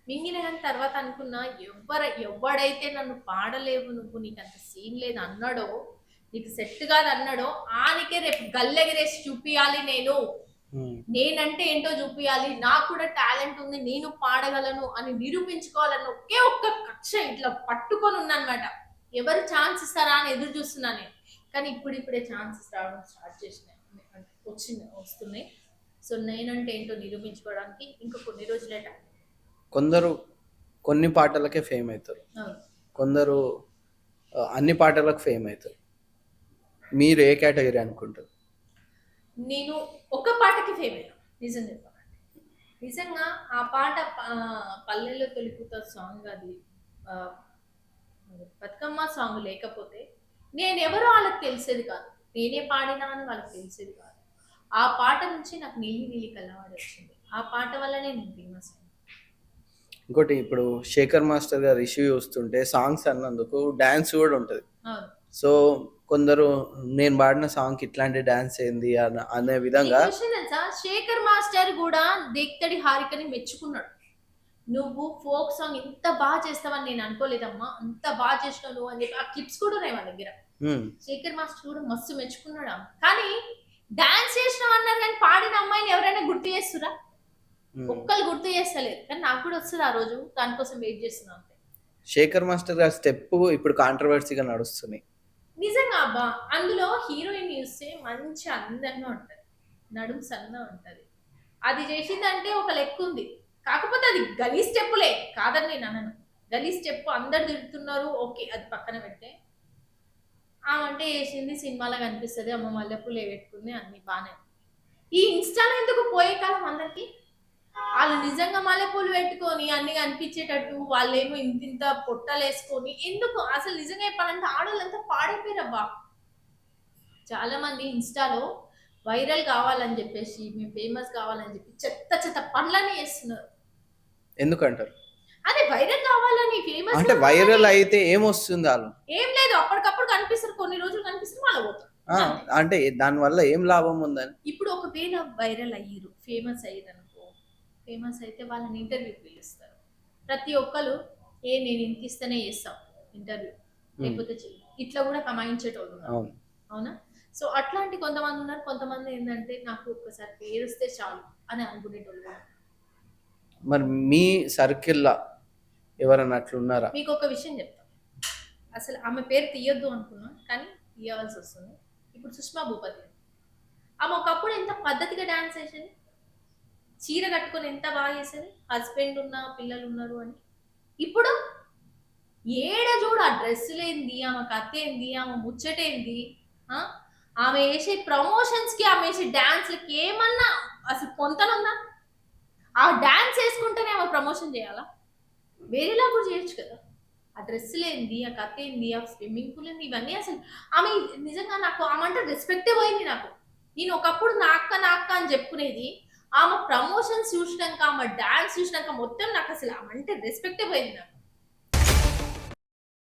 మింగిన గాని తర్వాత అనుకున్నా ఎవడైతే నన్ను పాడలేవు నువ్వు నీకంత సీన్ లేదు అన్నాడో, నీకు సెట్ కాదు అన్నాడో ఆనికే రేపు గల్లెగిరేసి చూపియాలి నేను. నేనంటే ఏంటో చూపియాలి, నాకు కూడా టాలెంట్ ఉంది, నేను పాడగలను అని నిరూపించుకోవాలన్న ఒకే ఒక్క కక్ష ఇట్లా పట్టుకొని ఉన్నానమాట. ఎవరు ఛాన్స్ ఇస్తారా అని ఎదురు చూస్తున్నా నేను. కానీ ఇప్పుడిప్పుడే ఛాన్సెస్ రావడం స్టార్ట్ చేసినాయి, వస్తున్నాయి. సో నేనంటే ఏంటో నిరూపించుకోవడానికి ఇంకా కొన్ని రోజులే టైం. కొందరు కొన్ని పాటలకే ఫేమ్ అవుతారు, అవును. కొందరు అన్ని పాటలకు ఫేమ్ అవుతారు. మీరు ఏ కేటగిరీ అనుకుంటారు? నేను ఒక పాటకి ఫేమ్ అయినా, నిజం చెప్పాలంటే. నిజంగా ఆ పాట పల్లెల్లో తొలిపుత సాంగ్ అది, ఆ, బతుకమ్మ సాంగ్ లేకపోతే నేను ఎవరో వాళ్ళకి తెలిసేది కాదు, నేనే పాడినా అని వాళ్ళకి తెలిసేది కాదు. ఆ పాట నుంచి నాకు నీలి నీలి కళ్ళవాడి వచ్చింది. ఆ పాట వల్లనే నేను ఫేమస్ అయింది. ఇంకోటి, ఇప్పుడు శేఖర్ మాస్టర్ గారు ఇష్యూ చూస్తుంటే సాంగ్స్ అన్నందుకు డ్యాన్స్ కూడా ఉంటుంది. అవును. సో కొందరు నేను పాడిన సాంగ్ ఇట్లాంటి డ్యాన్స్ ఏంది అనే విధంగా. తెలుసా, శేఖర్ మాస్టర్ కూడా దేక్తడి హారికని మెచ్చుకున్నాడు. నువ్వు ఫోక్ సాంగ్ ఇంత బాగా చేస్తావని నేను అనుకోలేదమ్మా, అంత బాగా చేసినావు నువ్వు అని చెప్పి ఆ క్లిప్స్ కూడా ఉన్నాయి మా దగ్గర. శేఖర్ మాస్టర్ కూడా మస్తు మెచ్చుకున్నాడు. కానీ డాన్స్ చేసినావు అన్నారు కానీ పాడిన అమ్మాయిని ఎవరైనా గుర్తు చేస్తురా? ఒక్కరు గుర్తు చేస్తలేదు. కానీ నాకు కూడా వస్తుంది ఆ రోజు, దానికోసం వెయిట్ చేస్తున్నా అంతే. శేఖర్ మాస్టర్ గారి స్టెప్ ఇప్పుడు కాంట్రవర్సీగా నడుస్తుంది. నిజంగా అబ్బా, అందులో హీరోయిన్ చూస్తే మంచి అందంగా ఉంటది, నడుము సన్నగా ఉంటది. అది చేసిందంటే ఒక లెక్క ఉంది. కాకపోతే అది గలీ స్టెప్పులే కాదని నేను అనను. గలీ స్టెప్ అందరు తిడుతున్నారు, ఓకే, అది పక్కన పెట్టే. ఆమంటే వేసింది సినిమాలో కనిపిస్తుంది, అమ్మ మల్లెపూలు పెట్టుకుంది, అన్ని బాగానే. ఈ ఇన్స్టాలో ఎందుకు పోయే కాలం అందరికి? వాళ్ళు నిజంగా మల్లెపూలు పెట్టుకొని అన్ని కనిపించేటట్టు, వాళ్ళేమో ఇంత పొట్టలు వేసుకొని ఎందుకు? అసలు నిజంగా చెప్పాలంటే ఆడవాళ్ళంతా పాడైపోయారబ్బా. చాలా మంది ఇన్స్టాలో వైరల్ కావాలని చెప్పేసి, మేము ఫేమస్ కావాలని చెప్పి చెత్త చెత్త పనులన్నీ చేస్తున్నారు. ఎందుకంటారు? అదే వైరల్ కావాలని, ఫేమస్ అంటే వైరల్ అయితే ఏమొస్తుంది? వాళ్ళు ఏం లేదు, అప్పటికప్పుడు కనిపిస్తారు, కొన్ని రోజులు కనిపిస్తారు, మళ్ళీ పోతారు. అంటే దాని వల్ల ఏం లాభం ఉందని. ఇప్పుడు ఒకవేళ వైరల్ అయ్యారు, ఫేమస్ అయ్యారు అనుకో, ఫేమస్ అయితే వాళ్ళని ఇంటర్వ్యూ పిలుస్తారు. ప్రతి ఒక్కరు నేను ఇంత ఇస్తేనే చేస్తాం ఇంటర్వ్యూ, లేకపోతే చెయ్యి, ఇట్లా కూడా కమాయించేటోళ్ళు. అవునా? సో అట్లాంటి కొంతమంది ఉన్నారు. కొంతమంది ఏంటంటే నాకు ఒక్కసారి పేరు వస్తే చాలు అని అనుకునేటోళ్ళు. మరి మీ సర్కిల్లో ఎవరన్నా అట్లున్నారా? మీకు ఒక విషయం చెప్తాను. అసలు ఆమె పేరు తీయొద్దు అనుకున్నా, కానీ తీయవలసి వస్తుంది. ఇప్పుడు సుష్మా భూపతి, ఆమె ఒకప్పుడు ఎంత పద్ధతిగా డాన్స్ చేసేది, చీర కట్టుకొని ఎంత బాగా చేసేది, హస్బెండ్ ఉన్నా పిల్లలు ఉన్నారు అని. ఇప్పుడు ఏడ చూడు ఆ డ్రెస్సులేంది, ఆమె కథ ఏంది, ఆమె ముచ్చటేంది, ఆమె వేసే ప్రమోషన్స్కి, ఆమె వేసే డాన్స్లకి ఏమన్నా అసలు పొంతనుందా? ఆ డాన్స్ వేసుకుంటేనే ఆమె ప్రమోషన్ చేయాలా? వేరేలా కూడా చేయొచ్చు కదా. ఆ డ్రెస్సులు ఏంది, ఆ కథ ఏంది, ఆ స్విమ్మింగ్ పూల్ ఏంది, ఇవన్నీ అసలు ఆమె నిజంగా నాకు ఆమె అంటే రెస్పెక్టే పోయింది నాకు. నేను ఒకప్పుడు నా అక్క అని చెప్పుకునేది, ఆమె ప్రమోషన్స్ చూసినాక, ఆమె డాన్స్ చూసినాక మొత్తం నాకు అసలు ఆమె అంటే రెస్పెక్టే పోయింది నాకు.